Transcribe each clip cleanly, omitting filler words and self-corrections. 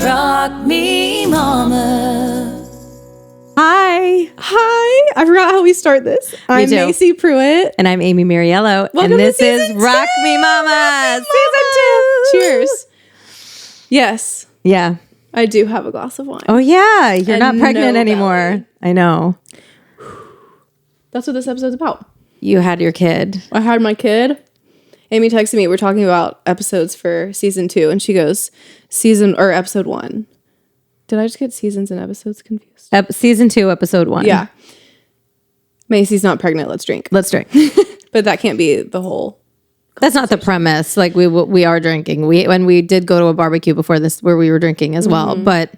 Rock me, mama. Hi. I forgot how we start this. I'm Macy Pruitt. And I'm Amie Mariello. Welcome and this to is season Rock two. Me Mama. Season 2. Cheers. Yes, Yeah. I do have a glass of wine. Oh, yeah. You're And not pregnant no anymore. belly. I know. That's what this episode's about. You had your kid. I had my kid. Amie texted me. We're talking about episodes for season 2, and she goes, episode 1. Did I just get seasons and episodes confused? Season 2, episode 1. Yeah. Macy's not pregnant. Let's drink. Let's drink. But that can't be the whole. That's not the premise. Like we are drinking. When we did go to a barbecue before this where we were drinking as well. But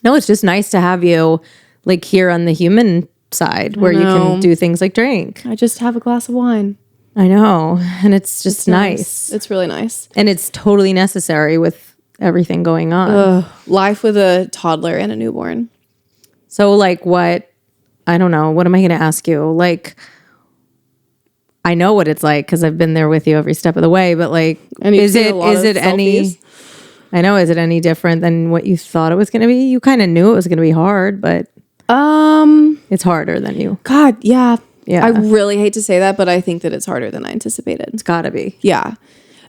no, it's just nice to have you like here on the human side where you can do things like drink. I just have a glass of wine. I know. And it's just nice. It's really nice. And it's totally necessary with everything going on. Life with a toddler and a newborn. So like I don't know. What am I going to ask you? Like, I know what it's like because I've been there with you every step of the way, but like, is it any different than what you thought it was going to be? You kind of knew it was going to be hard, but it's harder than you. God, yeah. Yeah. I really hate to say that, but I think that it's harder than I anticipated. It's gotta be. Yeah.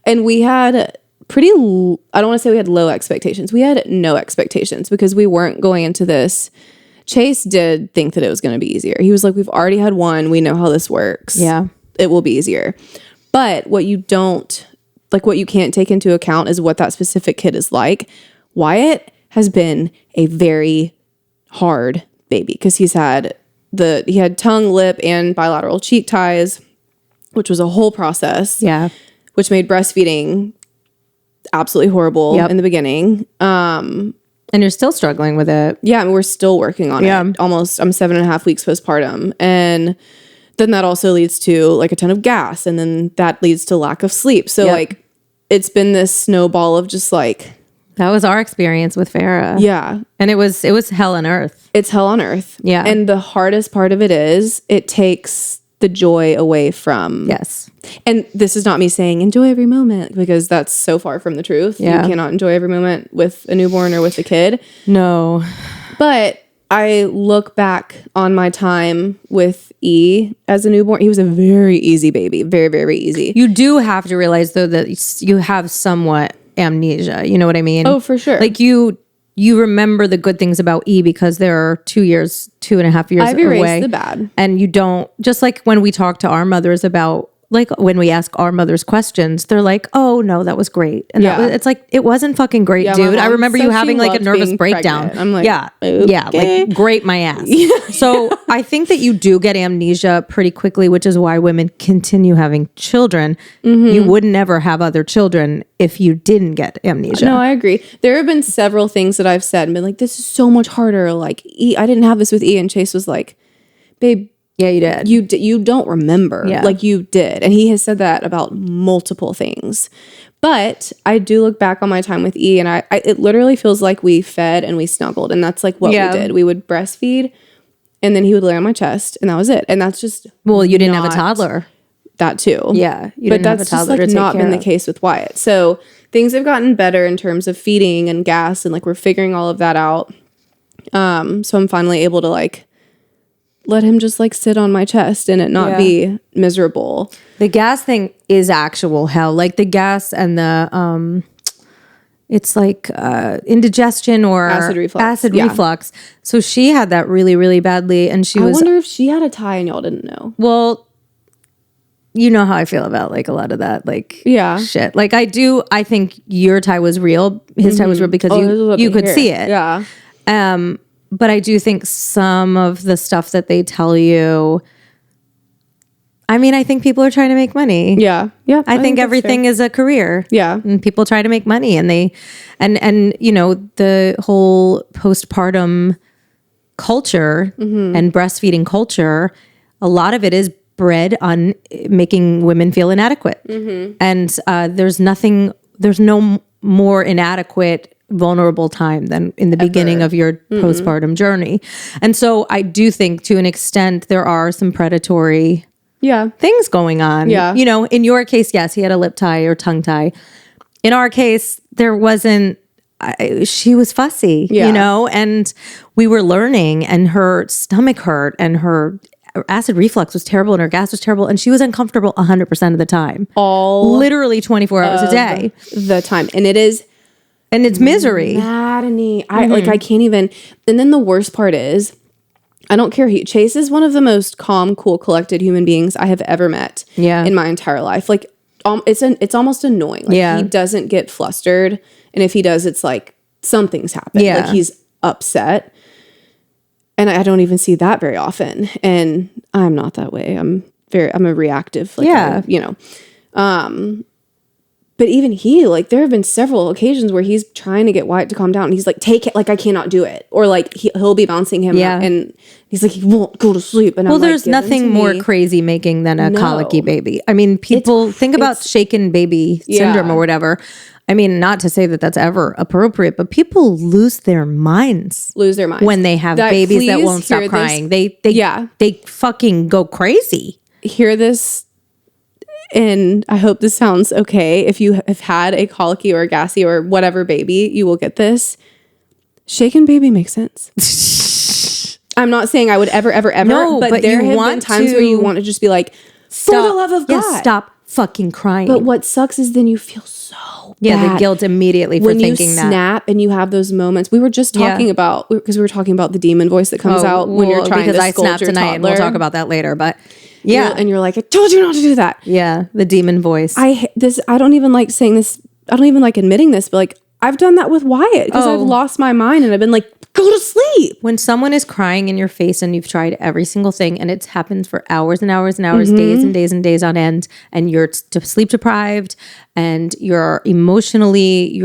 And we had I don't want to say we had low expectations. We had no expectations because we weren't going into this. Chase did think that it was going to be easier. He was like, we've already had one. We know how this works. Yeah. It will be easier. But what you can't take into account is what that specific kid is like. Wyatt has been a very hard baby because he had tongue, lip, and bilateral cheek ties, which was a whole process. Yeah. Which made breastfeeding absolutely horrible in the beginning. And you're still struggling with it. Yeah, I mean, we're still working on it. I'm 7.5 weeks postpartum. And then that also leads to like a ton of gas. And then that leads to lack of sleep. So like it's been this snowball of just like. That was our experience with Farrah. Yeah. And it was hell on earth. It's hell on earth. Yeah. And the hardest part of it is it takes the joy away from. Yes. And this is not me saying enjoy every moment because that's so far from the truth. Yeah. You cannot enjoy every moment with a newborn or with a kid. No. But I look back on my time with E as a newborn. He was a very easy baby. Very, very easy. You do have to realize though that you have somewhat amnesia. You know what I mean? Oh, for sure. Like you remember the good things about E because they're 2.5 years I've erased away. the bad. And you don't, just like when we talk to our mothers about, like when we ask our mothers questions, they're like, oh no, that was great. And it's like, it wasn't fucking great, dude. I remember you having like a nervous breakdown. Pregnant. I'm like, yeah, like great my ass. So I think that you do get amnesia pretty quickly, which is why women continue having children. You would never have other children if you didn't get amnesia. No, I agree. There have been several things that I've said and been like, this is so much harder. Like E, I didn't have this with E. And Chase was like, babe, yeah, you did. You don't remember. Yeah. Like you did. And he has said that about multiple things. But I do look back on my time with E and I it literally feels like we fed and we snuggled. And that's like what we did. We would breastfeed and then he would lay on my chest and that was it. And that's just you didn't have a toddler. That too. Yeah. But that's just like not been the case with Wyatt. So things have gotten better in terms of feeding and gas and like we're figuring all of that out. So I'm finally able to like let him just like sit on my chest and it not be miserable. The gas thing is actual hell. Like the gas and the it's like indigestion or acid reflux. So she had that really, really badly, and I wonder if she had a tie and y'all didn't know. Well, you know how I feel about like a lot of that, like shit. Like I think your tie was real. His tie was real because you could see it. Yeah. But I do think some of the stuff that they tell you, I mean, I think people are trying to make money. Yeah. Yeah. I think everything is a career. Yeah. And people try to make money and you know, the whole postpartum culture and breastfeeding culture, a lot of it is bred on making women feel inadequate. And there's no more inadequate vulnerable time than in the beginning of your postpartum journey. And so I do think to an extent there are some predatory things going on. Yeah. You know, in your case, yes, he had a lip tie or tongue tie. in our case, there wasn't, she was fussy, you know, and we were learning, and her stomach hurt, and her acid reflux was terrible, and her gas was terrible, and she was uncomfortable 100% of the time. Literally 24 hours a day. The time. And it is. And it's misery. Maddening. I can't even. And then the worst part is, I don't care. Chase is one of the most calm, cool, collected human beings I have ever met in my entire life. Like, it's almost annoying. Like, he doesn't get flustered. And if he does, it's like something's happened. Like, he's upset. And I don't even see that very often. And I'm not that way. I'm a reactive. Like, you know. But even he, like, there have been several occasions where he's trying to get Wyatt to calm down. And he's like, take it. Like, I cannot do it. Or like he'll be bouncing him. And he's like, he won't go to sleep. And there's nothing more crazy making than a colicky baby. I mean, people think about shaken baby syndrome or whatever. I mean, not to say that that's ever appropriate, but people lose their minds when they have babies that won't stop crying. They fucking go crazy. Hear this. And I hope this sounds okay. If you have had a colicky or a gassy or whatever baby, you will get this. Shaken baby makes sense. I'm not saying I would ever, no, but there have been times where you want to just be like, for the love of God, stop fucking crying. But what sucks is then you feel so bad. The guilt immediately for thinking that. When you snap and you have those moments. We were just talking about, because we were talking about the demon voice that comes out when you're trying to scold your toddler. Because I snapped tonight, and we'll talk about that later, but... and you're like, I told you not to do that. Yeah, the demon voice. I don't even like saying this. I don't even like admitting this, but like, I've done that with Wyatt because I've lost my mind and I've been like, go to sleep. When someone is crying in your face and you've tried every single thing and it's happened for hours and hours and hours, days and days and days on end, and you're sleep deprived and you're emotionally,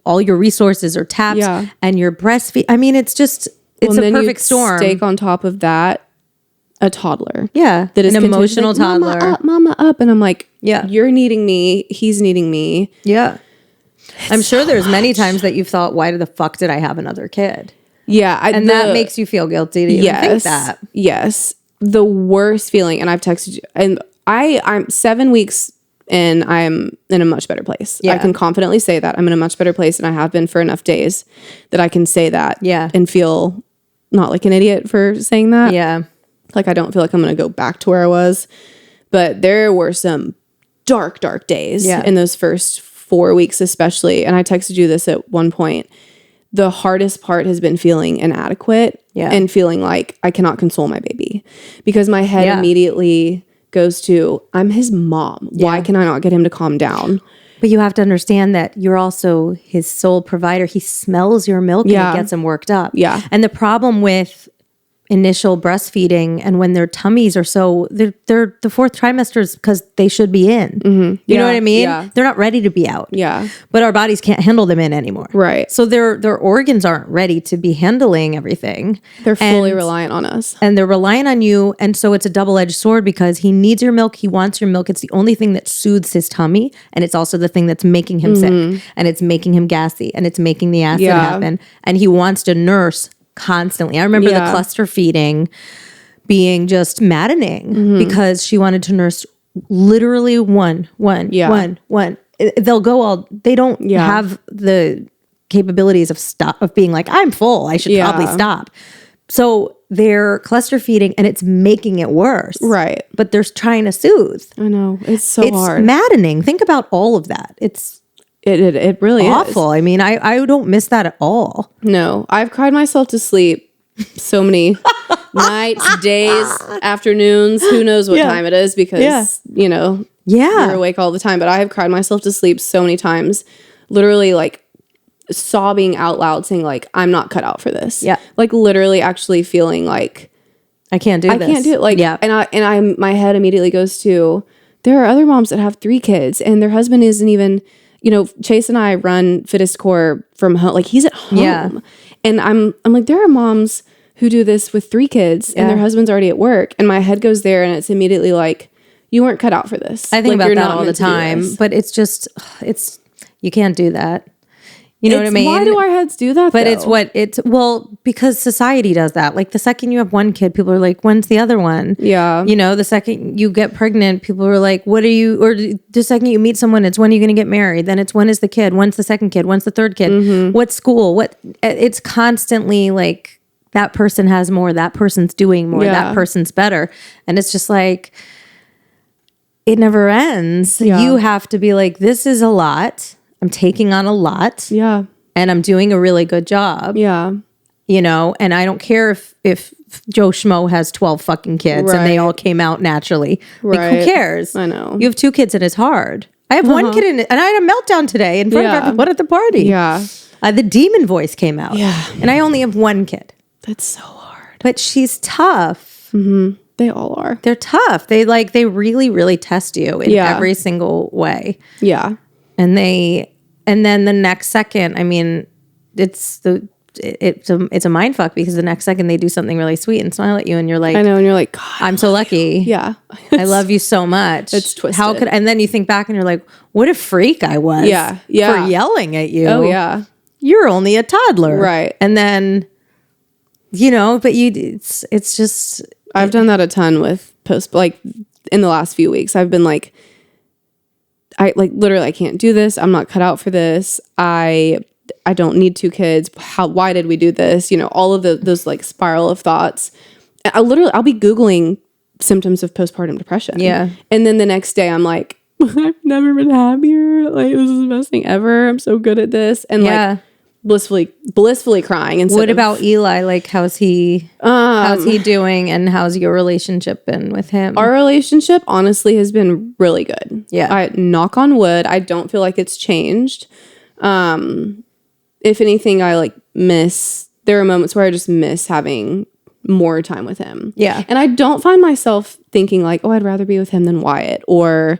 all your resources are tapped and you're breastfeeding. I mean, it's a perfect storm. Stake on top of that. A toddler. That is an emotional toddler. Mama up. And I'm like, you're needing me. He's needing me. I'm sure there's many times that you've thought, why the fuck did I have another kid? And that makes you feel guilty to even think that. Yes. The worst feeling. And I've texted you. And I'm 7 weeks in, I'm in a much better place. I can confidently say that. I'm in a much better place. And I have been for enough days that I can say that. And feel not like an idiot for saying that. Like, I don't feel like I'm going to go back to where I was. But there were some dark, dark days in those first 4 weeks especially. And I texted you this at one point. The hardest part has been feeling inadequate and feeling like I cannot console my baby. Because my head immediately goes to, I'm his mom. Why can I not get him to calm down? But you have to understand that you're also his sole provider. He smells your milk and it gets him worked up. And the problem with initial breastfeeding and when their tummies are so they're the fourth trimesters because they should be in. You know what I mean? They're not ready to be out. But our bodies can't handle them in anymore. So their organs aren't ready to be handling everything. They're fully reliant on us. And they're relying on you. And so it's a double-edged sword because he needs your milk. He wants your milk. It's the only thing that soothes his tummy. And it's also the thing that's making him sick. And it's making him gassy. And it's making the acid happen. And he wants to nurse constantly. I remember the cluster feeding being just maddening because she wanted to nurse literally one. They'll go all, they don't have the capabilities of being like, I'm full. I should probably stop. So they're cluster feeding and it's making it worse. But they're trying to soothe. I know. It's so hard. It's maddening. Think about all of that. It really awful. is. I mean, I don't miss that at all. No, I've cried myself to sleep so many nights, days, afternoons, who knows what time it is because, you're awake all the time. But I have cried myself to sleep so many times, literally like sobbing out loud saying like, I'm not cut out for this. Like literally actually feeling like I can't do this. I can't do it. Like, and my head immediately goes to, there are other moms that have 3 kids and their husband isn't even, Chase and I run Fittest Core from home. Like he's at home. And I'm like, there are moms who do this with 3 kids and their husband's already at work. And my head goes there and it's immediately like, you weren't cut out for this. I think about that all the time, but it's just, you can't do that. You know what I mean? Why do our heads do that? But though? because society does that. Like the second you have one kid, people are like, when's the other one? Yeah. You know, the second you get pregnant, people are like, what are you, or the second you meet someone, it's when are you going to get married? Then it's when is the kid? When's the second kid? When's the third kid? What school? It's constantly like that person has more, that person's doing more, that person's better. And it's just like, it never ends. Yeah. You have to be like, this is a lot. I'm taking on a lot. Yeah. And I'm doing a really good job. Yeah. You know, and I don't care if Joe Schmo has 12 fucking kids and they all came out naturally. Like, who cares? I know. You have 2 kids and it's hard. I have one kid and I had a meltdown today in front of everyone at the party. Yeah. The demon voice came out. Yeah. And I only have 1 kid. That's so hard. But she's tough. Mm-hmm. They all are. They're tough. They really, really test you in every single way. Yeah. And then the next second, I mean, it's a mind fuck because the next second they do something really sweet and smile at you and you're like, I know, and you're like, God, I'm so lucky. Yeah. I love you so much. It's twisted. And then you think back and you're like, what a freak I was. Yeah. For yelling at you. Oh yeah. You're only a toddler. Right. And then, you know, but it's just. I've done that a ton with in the last few weeks. I've been like, literally I can't do this. I'm not cut out for this. I don't need 2 kids. Why did we do this? You know, all of those like spiral of thoughts. I'll be Googling symptoms of postpartum depression. Yeah. And then the next day I'm like, I've never been happier. Like, this is the best thing ever. I'm so good at this. And like blissfully crying. And what about Eli? Like, how's he doing? And how's your relationship been with him? Our relationship honestly has been really good. Yeah. I knock on wood. I don't feel like it's changed. If anything, there are moments where I just miss having more time with him. Yeah. And I don't find myself thinking like, oh, I'd rather be with him than Wyatt, or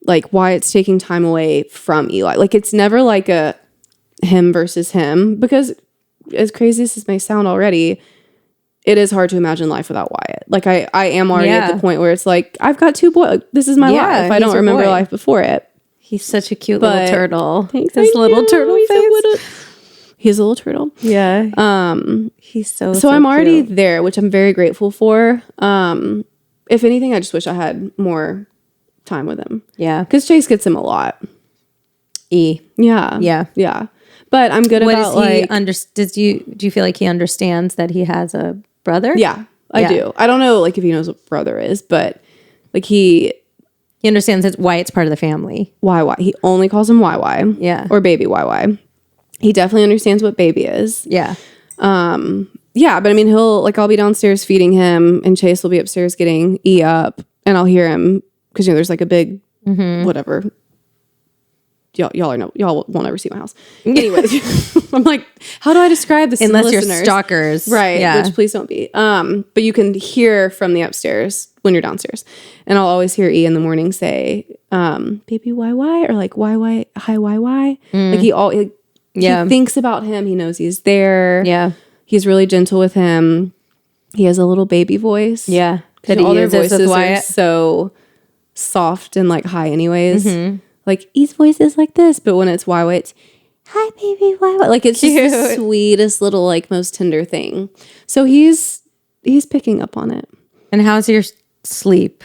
like Wyatt's taking time away from Eli. Like, it's never like a him versus him, because as crazy as this may sound already, it is hard to imagine life without Wyatt. Like, I am already at the point where it's like, I've got 2 boys. Like, this is my life. I don't remember life before it. He's such a cute little turtle. Thanks, His little turtle face. He's a little turtle. Yeah. He's so I'm already there, which I'm very grateful for. If anything, I just wish I had more time with him. Yeah. Because Chase gets him a lot. Yeah. Yeah. But I'm good about like... do you feel like he understands that he has a brother? Yeah, I do. I don't know like if he knows what brother is, but like he understands why it's part of the family. YY. He only calls him YY. Yeah. Or baby YY. He definitely understands what baby is. Yeah. Yeah, but I mean, I'll be downstairs feeding him and Chase will be upstairs getting E up and I'll hear him because, you know, there's like a big whatever. Y'all won't ever see my house. Anyways, I'm like, how do I describe this unless to the you're listeners? stalkers, right? Yeah. Which please don't be. But you can hear from the upstairs when you're downstairs, and I'll always hear E in the morning say, "Baby YY," or like "YY, hi YY." Like he thinks about him. He knows he's there. Yeah, he's really gentle with him. He has a little baby voice. Yeah, that all their voices are so soft and like high, anyways. Like, E's voice is like this, but when it's YY, it's, hi, baby, YY. Like, it's just the sweetest little, like, most tender thing. So he's picking up on it. And how's your sleep?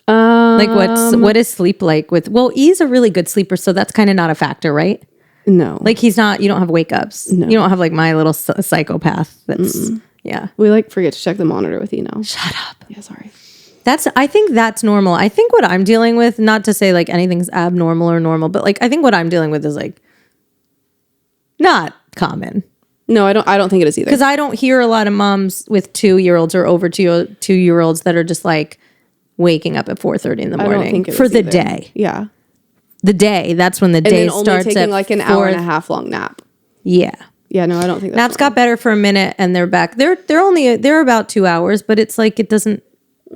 Like, what is sleep like with, E's a really good sleeper, so that's kind of not a factor, right? No. Like, you don't have wake ups. No. You don't have, like, my little psychopath that's, yeah. We, like, forget to check the monitor with you now. Shut up. Yeah, sorry. I think that's normal. I think what I'm dealing with, not to say like anything's abnormal or normal, but like I think what I'm dealing with is like not common. No, I don't think it is either. Because I don't hear a lot of moms with 2-year-olds or over 2-year-olds that are just like waking up at 4:30 in the morning for the day. Yeah, the day. That's when the day starts. And taking like an hour and a half long nap. Yeah. Yeah, no, I don't think that's got better for a minute and they're back. They're about 2 hours, but it's like it doesn't.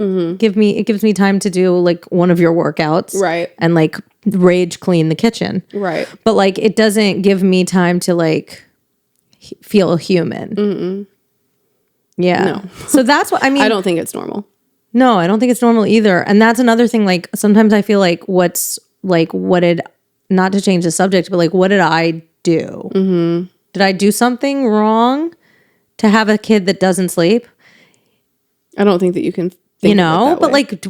It gives me time to do like one of your workouts, right? And like rage clean the kitchen, right? But like it doesn't give me time to like feel human. Yeah, no. So that's what I mean. I don't think it's normal. No, I don't think it's normal either. And that's another thing. Like sometimes I feel like not to change the subject, but like what did I do? Did I do something wrong to have a kid that doesn't sleep? I don't think that you can think of it that but way. like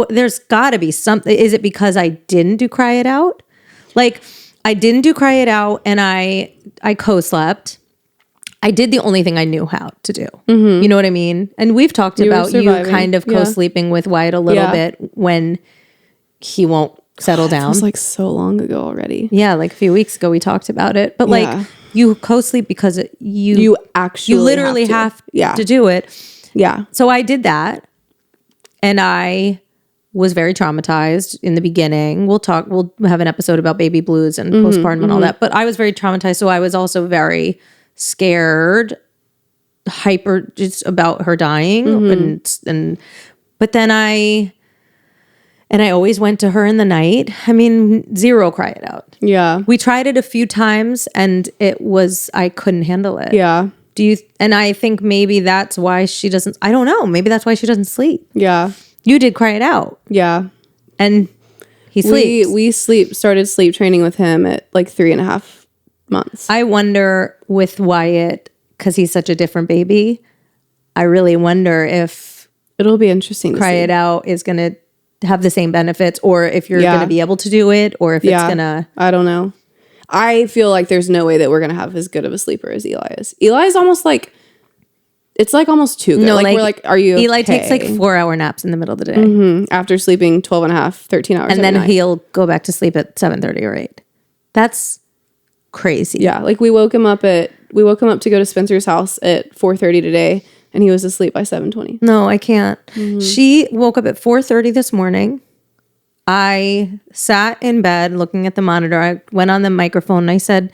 there's got to be something. Is it because I didn't do cry it out? Like I didn't do cry it out and I co-slept. I did the only thing I knew how to do. You know what I mean? And we've talked about you kind of co-sleeping with Wyatt a little bit when he won't settle down. It was like so long ago already. Yeah, like a few weeks ago we talked about it. But like you co-sleep because you literally have to do it. Yeah. So I did that. And I was very traumatized in the beginning. We'll have an episode about baby blues and postpartum and all that. But I was very traumatized. So I was also very scared, hyper just about her dying. But then I always went to her in the night. I mean, zero cry it out. Yeah. We tried it a few times and I couldn't handle it. Yeah. And I think maybe that's why she doesn't, I don't know. Maybe that's why she doesn't sleep. Yeah. You did cry it out. Yeah. And he sleeps. We started sleep training with him at like 3.5 months. I wonder with Wyatt, because he's such a different baby, I really wonder if it'll be interesting to cry see. it out is going to have the same benefits, or if you're going to be able to do it, or if it's going to... I don't know. I feel like there's no way that we're going to have as good of a sleeper as Eli is. Eli is almost like... It's like almost too good. No, like we're like, are you Eli okay? takes like 4-hour naps in the middle of the day. After sleeping 12 and a half, 13 hours and then night. He'll go back to sleep at 7:30 or 8. That's crazy. Yeah, like we woke him up to go to Spencer's house at 4:30 today, and he was asleep by 7:20. No, I can't. She woke up at 4:30 this morning. I sat in bed looking at the monitor. I went on the microphone and I said,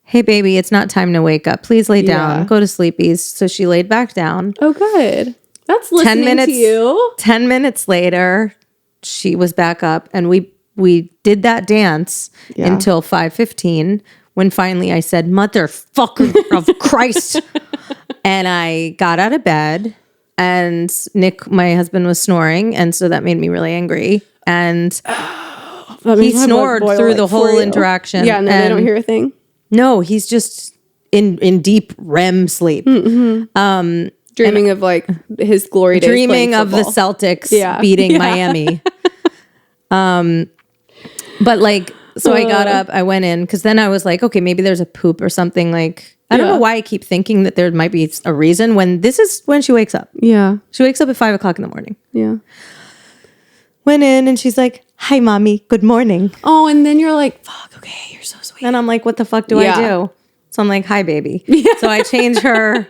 "Hey, baby, it's not time to wake up. Please lay down. Go to sleepies." So she laid back down. Oh, good. That's listening to you. 10 minutes later, she was back up, and we did that dance until 5:15, when finally I said, "Motherfucker of Christ." And I got out of bed, and Nick, my husband, was snoring, and so that made me really angry. And he snored through the whole interaction. Yeah, no, they don't hear a thing. No, he's just in deep REM sleep. Dreaming of like his glory days. Dreaming of the Celtics beating Miami. But like, so I got up, I went in, because then I was like, okay, maybe there's a poop or something. Like, I don't know why I keep thinking that there might be a reason, when this is when she wakes up. Yeah. She wakes up at 5 o'clock in the morning. Yeah. Went in and she's like, "Hi, mommy. Good morning." Oh, and then you're like, fuck, okay, you're so sweet. And I'm like, what the fuck do I do? So I'm like, "Hi, baby." So I change her,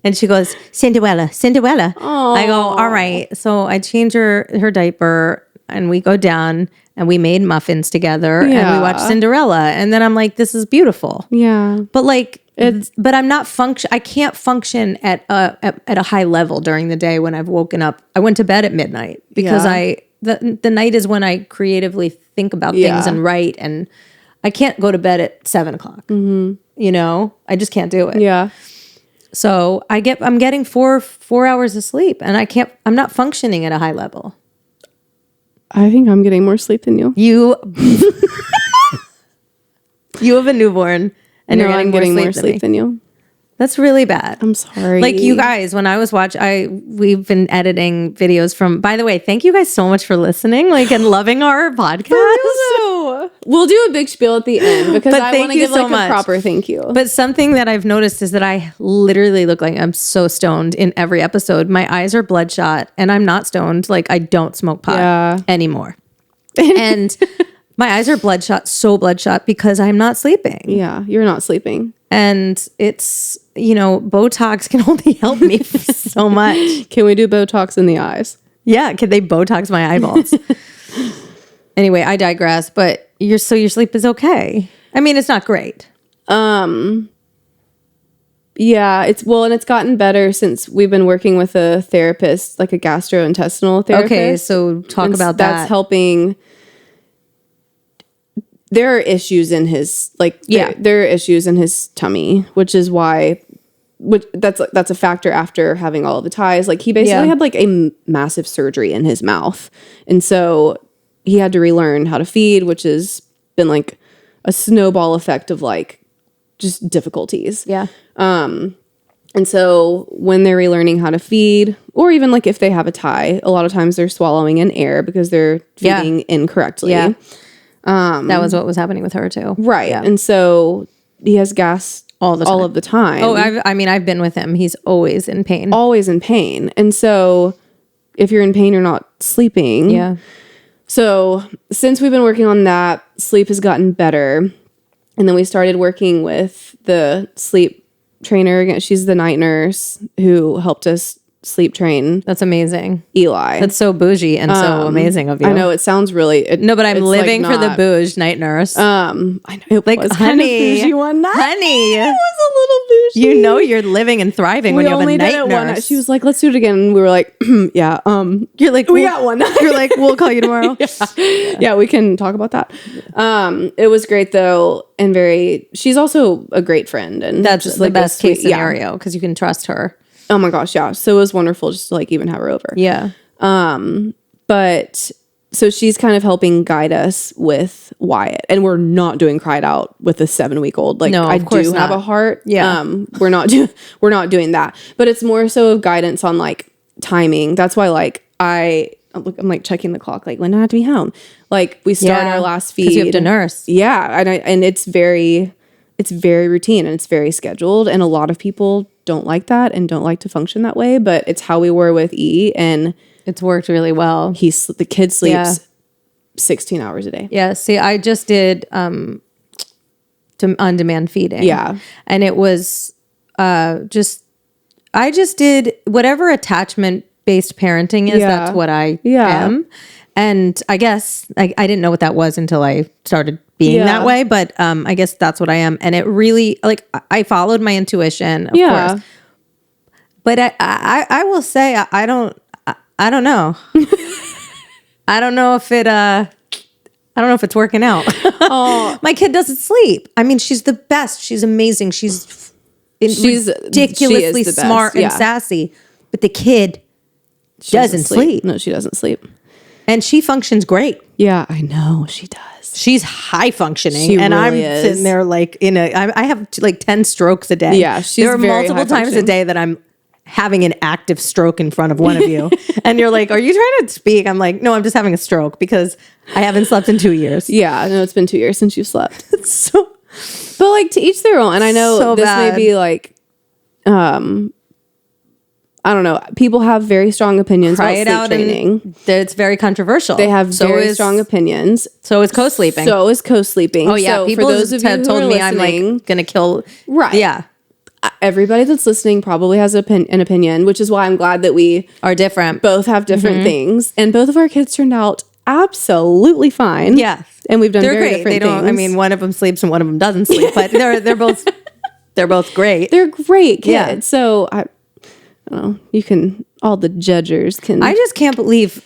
and she goes, "Cinderella, Cinderella." Aww. I go, "All right." So I change her diaper, and we go down, and we made muffins together, and we watched Cinderella. And then I'm like, this is beautiful. Yeah. But like, but I'm not I can't function at a high level during the day when I've woken up. I went to bed at midnight because the night is when I creatively think about things and write, and I can't go to bed at 7 o'clock. You know, I just can't do it. Yeah. So I'm getting four hours of sleep, and I'm not functioning at a high level. I think I'm getting more sleep than you. You have a newborn, and you're getting more sleep than you. That's really bad. I'm sorry. Like, you guys, when I was we've been editing videos from, by the way, thank you guys so much for listening, like, and loving our podcast. We'll do a big spiel at the end, because I want to give like a proper thank you. But something that I've noticed is that I literally look like I'm so stoned in every episode. My eyes are bloodshot, and I'm not stoned. Like, I don't smoke pot anymore. And my eyes are bloodshot, so bloodshot, because I'm not sleeping. Yeah, you're not sleeping. And it's, Botox can only help me so much. Can we do Botox in the eyes? Yeah, can they Botox my eyeballs? Anyway, I digress, but your sleep is okay. I mean, it's not great. Yeah, and it's gotten better since we've been working with a therapist, like a gastrointestinal therapist. Okay, so talk about that. That's helping. There are issues in his there are issues in his tummy, which is why that's a factor after having all of the ties. Like, he basically had like a massive surgery in his mouth, and so he had to relearn how to feed, which has been like a snowball effect of like just difficulties. Yeah. And so when they're relearning how to feed, or even like if they have a tie, a lot of times they're swallowing in air because they're feeding incorrectly. Yeah. That was what was happening with her too. Right. Yeah. And so he has gas All of the time. Oh, I've been with him. He's always in pain. Always in pain. And so if you're in pain, you're not sleeping. Yeah. So since we've been working on that, sleep has gotten better. And then we started working with the sleep trainer. She's the night nurse who helped us sleep train That's amazing. Eli. That's so bougie and so amazing of you. I know it sounds really No, but I'm it's living like for the not- bouge night nurse. I know it like was kind of honey, bougie one night. honey, It was a little bougie. you know you're living and thriving when you have a night nurse. One night. She was like, "Let's do it again." And we were like, "Yeah." You're like, we got one night. You're like, we'll call you tomorrow. Yeah, we can talk about that. It was great though, and she's also a great friend, and That's just the like best case yeah. scenario because you can trust her. Oh my gosh, yeah. So it was wonderful just to like even have her over. Yeah. But so she's kind of helping guide us with Wyatt, and we're not doing cried out with a 7-week-old. Like No, I of course do have not. a heart. Yeah. We're not doing that. But it's more so of guidance on like timing. That's why like I'm like checking the clock. Like when do I have to be home? Like we start our last feed. 'Cause you have to nurse. Yeah, and it's very routine and it's very scheduled, and a lot of people don't like that and don't like to function that way. But it's how we were with E, and It's worked really well. the kid sleeps Yeah. 16 hours a day. Yeah. See, I just did on-demand feeding. Yeah. And it was I just did whatever attachment-based parenting is. Yeah. That's what I Yeah. am. And I guess I didn't know what that was until I started being Yeah. that way. But I guess that's what I am. And it really, like, I followed my intuition, of Yeah. course. But I will say, I don't know. I don't know if it's working out. My kid doesn't sleep. I mean, she's the best. She's amazing. She's ridiculously the best, smart and yeah. sassy. But the kid doesn't sleep. No, she doesn't sleep. And she functions great. Yeah, I know. She does. She's high functioning. She and I'm really is. sitting there like I have like 10 strokes a day. Yeah, she's there are very multiple high times a functioning. day that I'm having an active stroke in front of one of you. And you're like, are you trying to speak? I'm like, no, I'm just having a stroke because I haven't slept in 2 years. Yeah, no, it's been 2 years since you slept. So But like to each their own. And I know So this bad. may be like, I don't know. People have very strong opinions try about it sleep out. training. And it's very controversial. They have very strong opinions. So is co-sleeping. So is co-sleeping. Oh yeah, So people for those of you have who told are me I'm listening, like gonna kill. Right. Yeah, everybody that's listening probably has an opinion, which is why I'm glad that we are different. both have different things, and both of our kids turned out absolutely fine. Yeah, and we've done they're very great. different They don't. things. I mean, one of them sleeps and one of them doesn't sleep, but they're both great. they're great kids. Yeah. So I don't know. You can all the judgers can. I just can't believe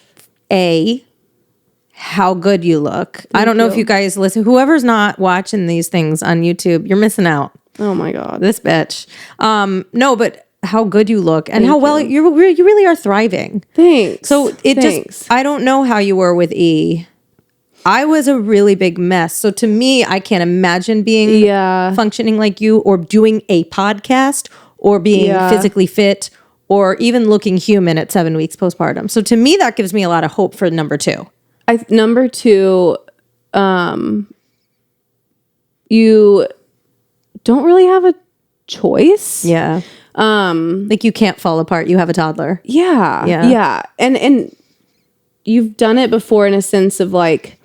how good you look. I don't know if you guys listen. Whoever's not watching these things on YouTube, you're missing out. oh my god. This bitch. No, but how good you look and how well you really are thriving. Thanks. So it Thanks. just, I don't know how you were with E. I was a really big mess. So to me, I can't imagine being functioning like you or doing a podcast or being physically fit or even looking human at 7 weeks postpartum. So to me, that gives me a lot of hope for number 2. Number 2, you don't really have a choice. Yeah. Like you can't fall apart. You have a toddler. Yeah. Yeah. Yeah. And you've done it before in a sense of like,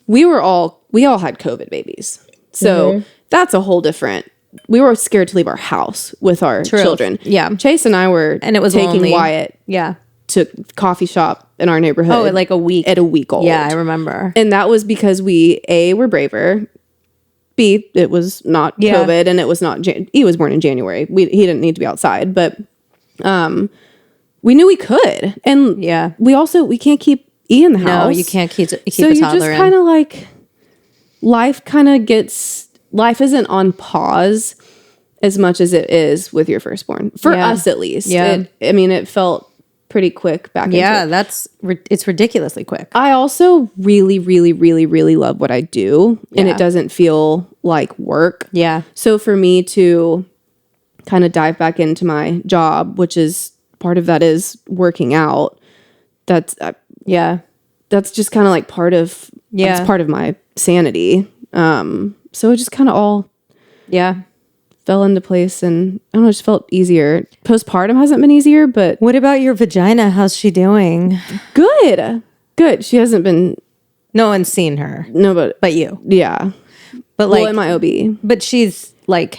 we all had COVID babies. So that's a whole different, we were scared to leave our house with our children. Yeah. Chase and I were And it was taking lonely. Wyatt Yeah. to coffee shop in our neighborhood. Oh, at like a week. At a week old. Yeah, I remember. And that was because we, A, were braver. B, it was not COVID, and it was not, he was born in January. He didn't need to be outside, but we knew we could. And we can't keep E in the house. No, you can't keep so a toddler you just in. kind of like, life isn't on pause as much as it is with your firstborn. For us, at least. Yeah. It felt pretty quick back into it. It's ridiculously quick. I also really, really, really, really love what I do, and it doesn't feel like work. Yeah. So for me to kind of dive back into my job, which is part of that is working out, that's just kind of like part of it's part of my sanity. So it just kind of all fell into place, and I don't know, it just felt easier. Postpartum hasn't been easier, but What about your vagina? How's she doing? Good. She hasn't been. No one's seen her. No, But you. yeah. But Well, in my OB, but she's like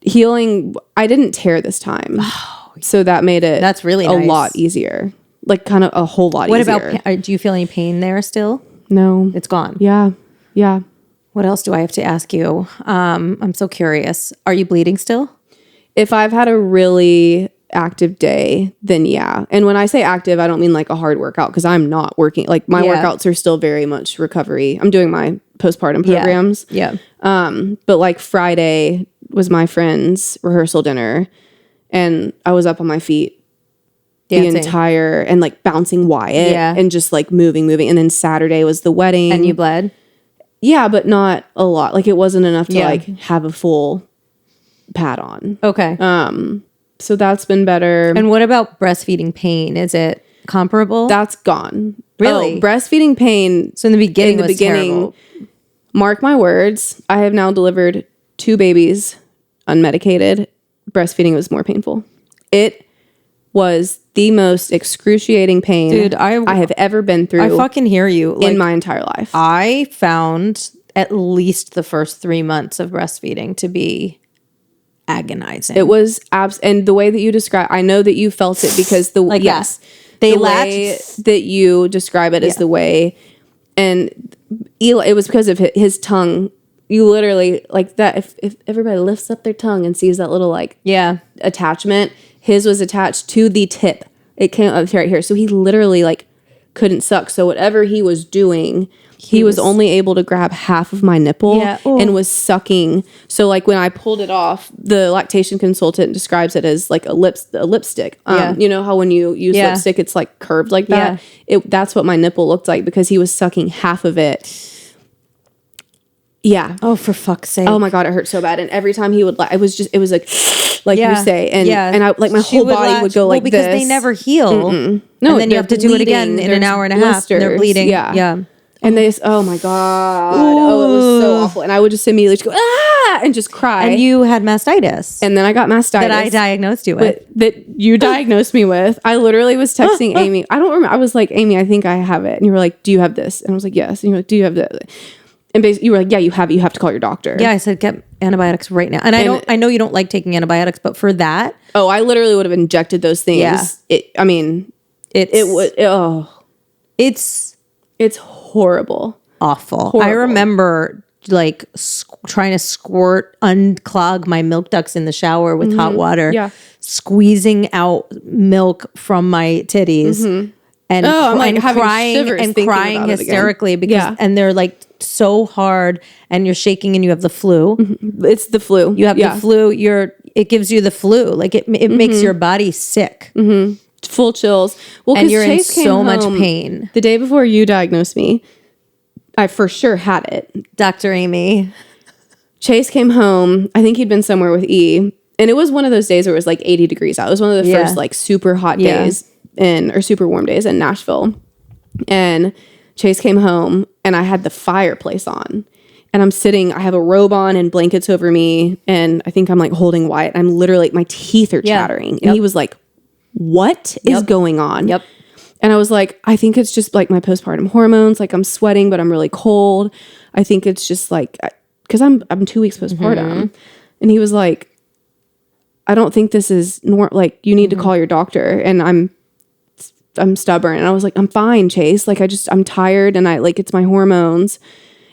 healing. I didn't tear this time, so that made it. That's really a nice. lot easier. Like kind of a whole lot What easier. about do you feel any pain there still? No, It's gone. Yeah. What else do I have to ask you? I'm so curious. Are you bleeding still? If I've had a really active day, then yeah. And when I say active, I don't mean like a hard workout, because I'm not working. Like my workouts are still very much recovery. I'm doing my postpartum programs. Yeah. But like Friday was my friend's rehearsal dinner, and I was up on my feet Dancing. the entire, and like bouncing Wyatt and just like moving. And then Saturday was the wedding. And you bled? Yeah, but not a lot. Like it wasn't enough to like have a full pad on. Okay. So that's been better. And what about breastfeeding pain? Is it comparable? That's gone. Really? Oh, breastfeeding pain. So in the beginning was terrible. Mark my words, I have now delivered 2 babies unmedicated. Breastfeeding was more painful. It was the most excruciating pain, dude, I have ever been through. I fucking hear you. In my entire life. I found at least the first 3 months of breastfeeding to be agonizing. It was and the way that you describe, I know that you felt it, because the way that you describe it is the way, and Eli, it was because of his tongue. You literally like that. If everybody lifts up their tongue and sees that little like attachment, his was attached to the tip. It came up right here, so he literally like couldn't suck. So whatever he was doing, he was only able to grab half of my nipple and was sucking. So like when I pulled it off, the lactation consultant describes it as like a lipstick. You know how when you use lipstick, it's like curved like that. That's what my nipple looked like, because he was sucking half of it. Yeah. Oh, for fuck's sake. Oh my God, it hurt so bad. And every time he would, it was like you say, and I like my whole body would go like because this. they never heal. No, and then you have to do it again in an hour and a half. And they're bleeding. Yeah. And they, oh my God. Oh, it was so awful. And I would just immediately just go, and just cry. And you had mastitis. And then I got mastitis. That I diagnosed you with. That you diagnosed me with. I literally was texting Amie. I don't remember. I was like, Amie, I think I have it. And you were like, do you have this? And I was like, yes. And you were like, do you have that? And basically, you were like, yeah, you have it. You have to call your doctor. Yeah, I said, get antibiotics right now. And I know you don't like taking antibiotics, but for that. Oh, I literally would have injected those things. Yeah. It's horrible. Awful. Horrible. I remember like trying to unclog my milk ducts in the shower with hot water, squeezing out milk from my titties, and crying hysterically because and they're like so hard, and you're shaking, and you have the flu. It's the flu. You have the flu. It gives you the flu. Like it makes your body sick. Full chills. Well, and you're Chase in so much pain. The day before you diagnosed me, I for sure had it. Dr. Amie. Chase came home. I think he'd been somewhere with E. And it was one of those days where it was like 80 degrees out. It was one of the first like super hot days or super warm days in Nashville. And Chase came home, and I had the fireplace on. And I'm sitting, I have a robe on and blankets over me. And I think I'm like holding Wyatt. I'm literally, my teeth are chattering. And he was like, what is going on? And I was like, I think it's just like my postpartum hormones. Like I'm sweating, but I'm really cold. I think it's just like, because I'm 2 weeks postpartum. And he was like, I don't think this is like you need to call your doctor. And I'm stubborn. And I was like, I'm fine, Chase. Like I'm tired, and it's my hormones.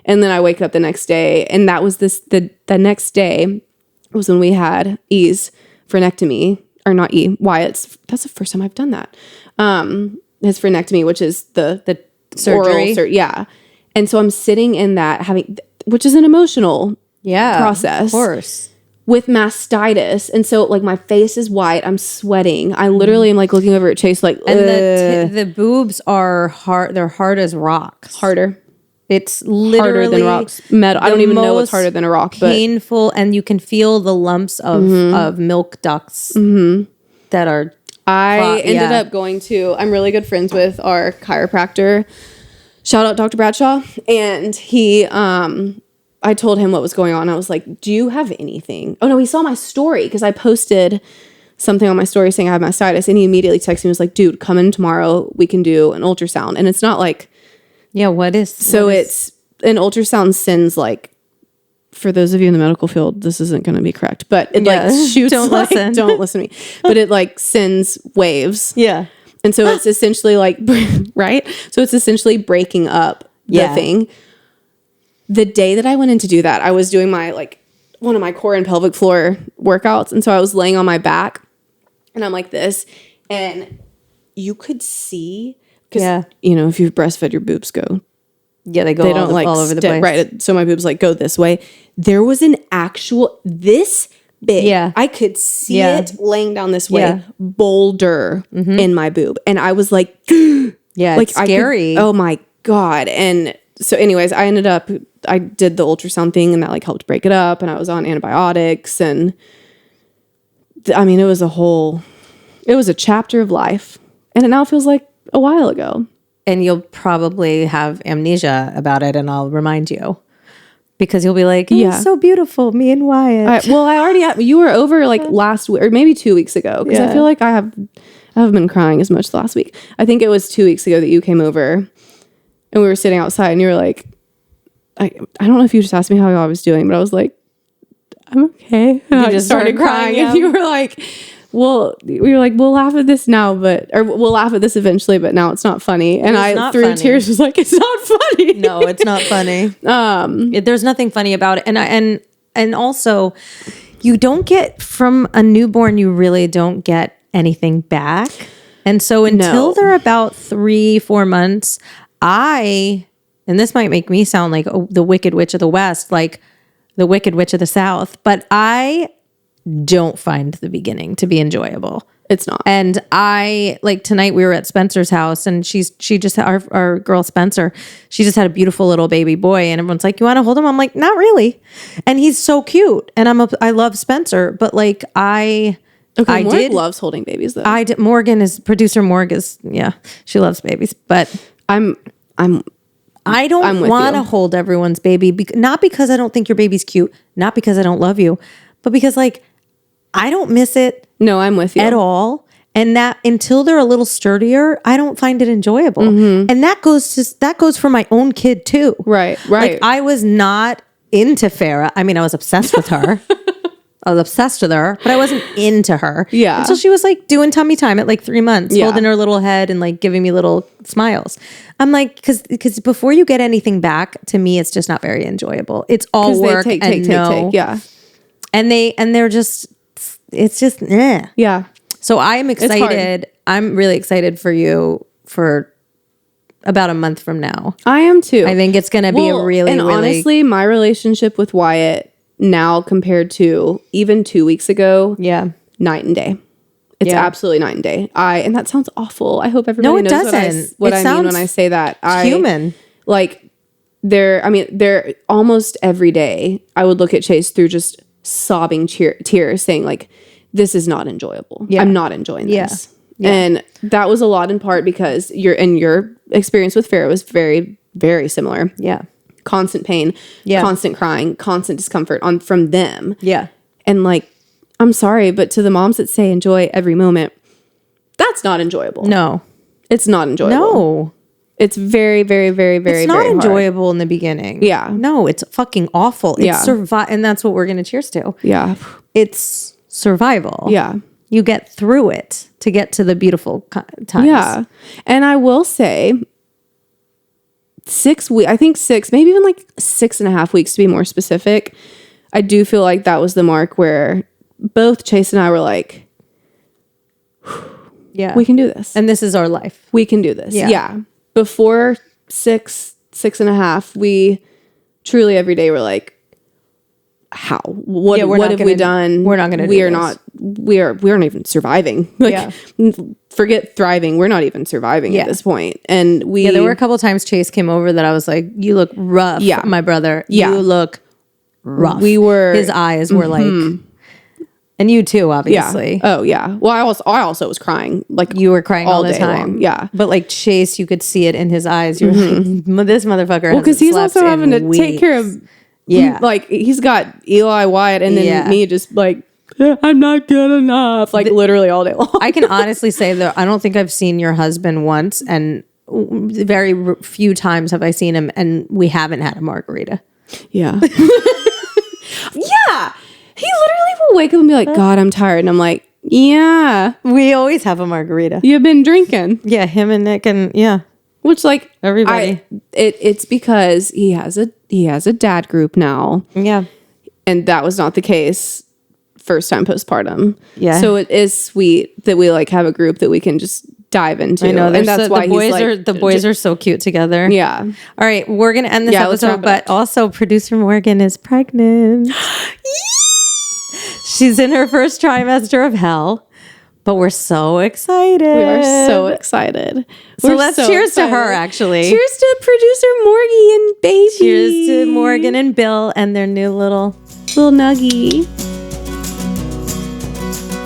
And then I wake up the next day, and that was the next day was when we had E's frenectomy, or not Wyatt's. That's the first time I've done that. His frenectomy, which is the surgery. And so I'm sitting in that which is an emotional process. Of course. with mastitis. And so like my face is white. I'm sweating. I literally am like looking over at Chase like, And the boobs are hard. They're hard as rocks. harder. It's literally Harder than rocks. Metal. I don't even know what's harder than a rock. But painful, and you can feel the lumps of milk ducts that are. I ended up going to, I'm really good friends with our chiropractor. Shout out Dr. Bradshaw. And he, I told him what was going on. I was like, do you have anything? Oh no, he saw my story because I posted something on my story saying I have mastitis. And he immediately texted me and was like, dude, come in tomorrow. We can do an ultrasound. And it's not like, yeah, it's an ultrasound sends like, for those of you in the medical field, this isn't going to be correct, but it like shoots. Don't listen to me. But it like sends waves. Yeah. And so it's essentially like, right? So it's essentially breaking up the thing. The day that I went in to do that, I was doing my like one of my core and pelvic floor workouts. And so I was laying on my back and I'm like this, and you could see, because you know, if you've breastfed, your boobs go. Yeah, they don't like all over the place. Right. So my boobs like go this way. There was an actual this big. Yeah. I could see it laying down this way, boulder in my boob. And I was like, yeah, like, it's scary. Oh my God. And so anyways, I did the ultrasound thing and that like helped break it up. And I was on antibiotics. And I mean, it was a chapter of life. And it now feels like a while ago. And you'll probably have amnesia about it, and I'll remind you. Because you'll be like, it was so beautiful, me and Wyatt. I already had, you were over like last week, or maybe 2 weeks ago. Because I feel like I haven't been crying as much last week. I think it was 2 weeks ago that you came over and we were sitting outside and you were like, I don't know if you just asked me how I was doing, but I was like, I'm okay. And I just started crying and you were like, well, we were like, we'll laugh at this now, or we'll laugh at this eventually, but now it's not funny. And I, through tears, was like, it's not funny. No, it's not funny. There's nothing funny about it. And also, you don't get, from a newborn, you really don't get anything back. And so until they're about 3-4 months, and this might make me sound like the Wicked Witch of the West, like the Wicked Witch of the South, but I don't find the beginning to be enjoyable. It's not. And I, like, tonight we were at Spencer's house, and she just, our girl Spencer, she just had a beautiful little baby boy, and everyone's like, you want to hold him? I'm like, not really. And he's so cute. And I love Spencer, but like Morg loves holding babies though. Producer Morg is, she loves babies, but I don't want to hold everyone's baby, not because I don't think your baby's cute, not because I don't love you, but because like, I don't miss it. No, I'm with you. At all. And that until they're a little sturdier, I don't find it enjoyable. And that goes for my own kid too. Right. Like, I was not into Farrah. I mean, I was obsessed with her. But I wasn't into her. Yeah. Until she was like doing tummy time at like 3 months, holding her little head and like giving me little smiles. I'm like, because before you get anything back, to me, it's just not very enjoyable. It's all work take. Yeah. And they're just, it's just, yeah. So I'm excited. I'm really excited for you for about a month from now. I am too. I think it's going to be a really, and honestly, my relationship with Wyatt now compared to even 2 weeks ago, night and day. It's absolutely night and day. And that sounds awful. I hope everybody knows what I mean when I say that. Human. Like, they're almost every day I would look at Chase through just sobbing tears saying like, this is not enjoyable. I'm not enjoying this. And that was a lot in part because your experience with Farrah was very, very similar. Yeah. Constant pain, constant crying, constant discomfort from them. Yeah. And like, I'm sorry, but to the moms that say enjoy every moment, that's not enjoyable. No. It's not enjoyable. No. It's very, very, very, very, it's not very enjoyable hard. In the beginning. Yeah. No, it's fucking awful. It's and that's what we're going to cheers to. Yeah. It's survival. Yeah. You get through it to get to the beautiful times. Yeah. And I will say 6 weeks, I think 6, maybe even like 6.5 weeks to be more specific. I do feel like that was the mark where both Chase and I were like, yeah, we can do this. And this is our life. We can do this. Yeah. Before 6.5, we truly every day were like, how? What Yeah, have we done? We're not going to We are not. We aren't even surviving. Like, forget thriving. We're not even surviving at this point. And there were a couple times Chase came over that I was like, "You look rough, my brother. You look rough." His eyes were like, and you too, obviously. Yeah. Oh yeah. Well, I also was crying. Like, you were crying all the day time. long. Yeah. But like Chase, you could see it in his eyes. You were like, "This motherfucker." Well, because he's also having to take care of. Yeah. Like, he's got Eli Wyatt and then me just like, I'm not good enough. Like, literally all day long. I can honestly say that I don't think I've seen your husband once, and very few times have I seen him, and we haven't had a margarita. Yeah. Yeah. He literally will wake up and be like, God, I'm tired. And I'm like, yeah. We always have a margarita. You've been drinking. Yeah, him and Nick and Which, like, everybody. It's because he has a dad group now. Yeah. And that was not the case first time postpartum. Yeah. So it is sweet that we like have a group that we can just dive into. I know, and that's why the boys are so cute together. Yeah. All right, we're gonna end this episode, but also producer Morgan is pregnant. She's in her first trimester of hell. But we're so excited. We are so excited. So let's cheers to her, actually. Cheers to producer Morgie and baby. Cheers to Morgan and Bill and their new little nuggie.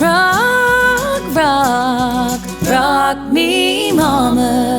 Rock, rock, rock me, mama.